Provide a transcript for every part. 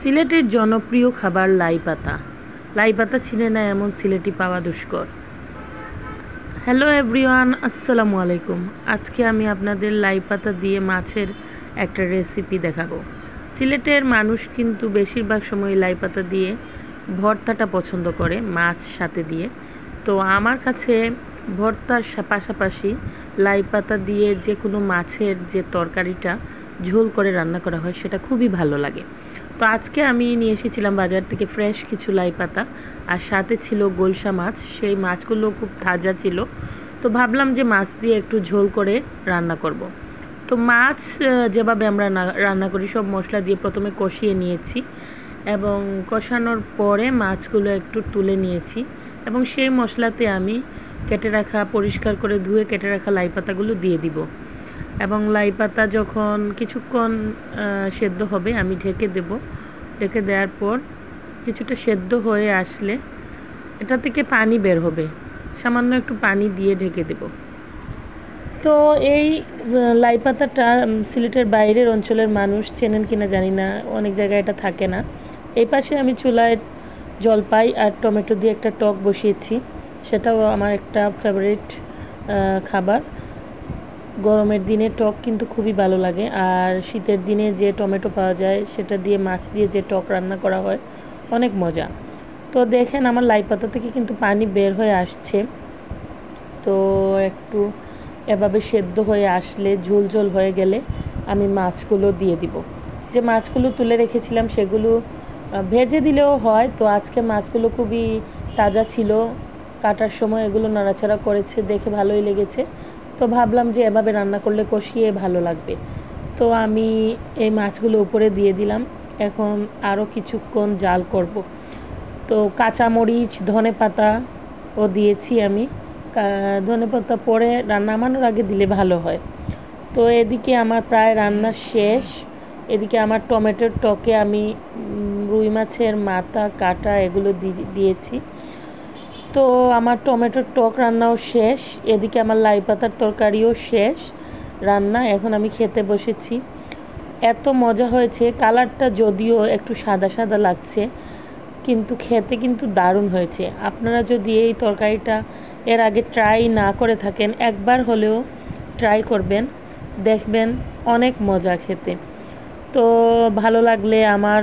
সিলেটের জনপ্রিয় খাবার লাই পাতা। লাই পাতা চিনে না এমন সিলেটি পাওয়া দুষ্কর। হ্যালো এভরিওয়ান, আসসালামু আলাইকুম। আজকে আমি আপনাদের লাই পাতা দিয়ে মাছের একটা রেসিপি দেখাবো। সিলেটের মানুষ কিন্তু বেশিরভাগ সময় লাই পাতা দিয়ে ভর্তাটা পছন্দ করে মাছ সাথে দিয়ে। তো আমার কাছে ভর্তার পাশাপাশি লাই পাতা দিয়ে যে কোনো মাছের যে তরকারিটা ঝোল করে রান্না করা হয় সেটা খুবই ভালো লাগে। তো আজকে আমি নিয়ে এসেছিলাম বাজার থেকে ফ্রেশ কিছু লাই পাতা, আর সাথে ছিল গোলসা মাছ। সেই মাছগুলো খুব তাজা ছিল, তো ভাবলাম যে মাছ দিয়ে একটু ঝোল করে রান্না করব। তো মাছ যেভাবে আমরা রান্না করি সব মশলা দিয়ে প্রথমে কষিয়ে নিয়েছি, এবং কষানোর পরে মাছগুলো একটু তুলে নিয়েছি, এবং সেই মশলাতে আমি কেটে রাখা, পরিষ্কার করে ধুয়ে কেটে রাখা লাই পাতাগুলো দিয়ে দিব। এবং লাই পাতা যখন কিছুক্ষণ সেদ্ধ হবে আমি ঢেকে দেব। ঢেকে দেওয়ার পর কিছুটা সেদ্ধ হয়ে আসলে এটা থেকে পানি বের হবে, সামান্য একটু পানি দিয়ে ঢেকে দেব। তো এই লাই পাতাটা সিলেটের বাইরের অঞ্চলের মানুষ চেনেন কিনা জানি না, অনেক জায়গায় এটা থাকে না। এই পাশে আমি চুলায় জলপাই আর টমেটো দিয়ে একটা টক বসিয়েছি, সেটাও আমার একটা ফেভারিট খাবার। গরমের দিনে টক কিন্তু খুবই ভালো লাগে, আর শীতের দিনে যে টমেটো পাওয়া যায় সেটা দিয়ে মাছ দিয়ে যে টক রান্না করা হয় অনেক মজা। তো দেখেন আমার লাই পাতা থেকে কিন্তু পানি বের হয়ে আসছে। তো একটু এভাবে সেদ্ধ হয়ে আসলে, ঝোল ঝোল হয়ে গেলে আমি মাছগুলো দিয়ে দিব। যে মাছগুলো তুলে রেখেছিলাম সেগুলো ভেজে দিলেও হয়। তো আজকে মাছগুলো খুবই তাজা ছিল, কাটার সময় এগুলো নাড়াচাড়া করেছে, দেখে ভালোই লেগেছে। তো ভাবলাম যে এভাবে রান্না করলে কষিয়ে ভালো লাগবে। তো আমি এই মাছগুলো উপরে দিয়ে দিলাম। এখন আরও কিছুক্ষণ জাল করব। তো কাঁচামরিচ, ধনেপাতাও দিয়েছি আমি। ধনেপাতা পরে নামানোর আগে দিলে ভালো হয়। তো এদিকে আমার প্রায় রান্না শেষ। এদিকে আমার টমেটোর টকে আমি রুই মাছের মাথা, কাটা এগুলো দিয়েছি। তো আমার টমেটোর টক রান্নাও শেষ। এদিকে আমার লাই পাতার তরকারিও শেষ রান্না। এখন আমি খেতে বসেছি। এত মজা হয়েছে, কালারটা যদিও একটু সাদা সাদা লাগছে, কিন্তু খেতে কিন্তু দারুণ হয়েছে। আপনারা যদি এই তরকারিটা এর আগে ট্রাই না করে থাকেন, একবার হলেও ট্রাই করবেন, দেখবেন অনেক মজা খেতে। তো ভালো লাগলে আমার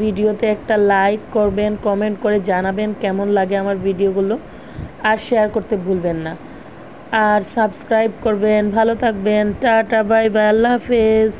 ভিডিওতে একটা লাইক করবেন, কমেন্ট করে জানাবেন কেমন লাগে আমার ভিডিওগুলো, আর শেয়ার করতে ভুলবেন না, আর সাবস্ক্রাইব করবেন। ভালো থাকবেন, টাটা, বাই বাই, আল্লাহ হাফেজ।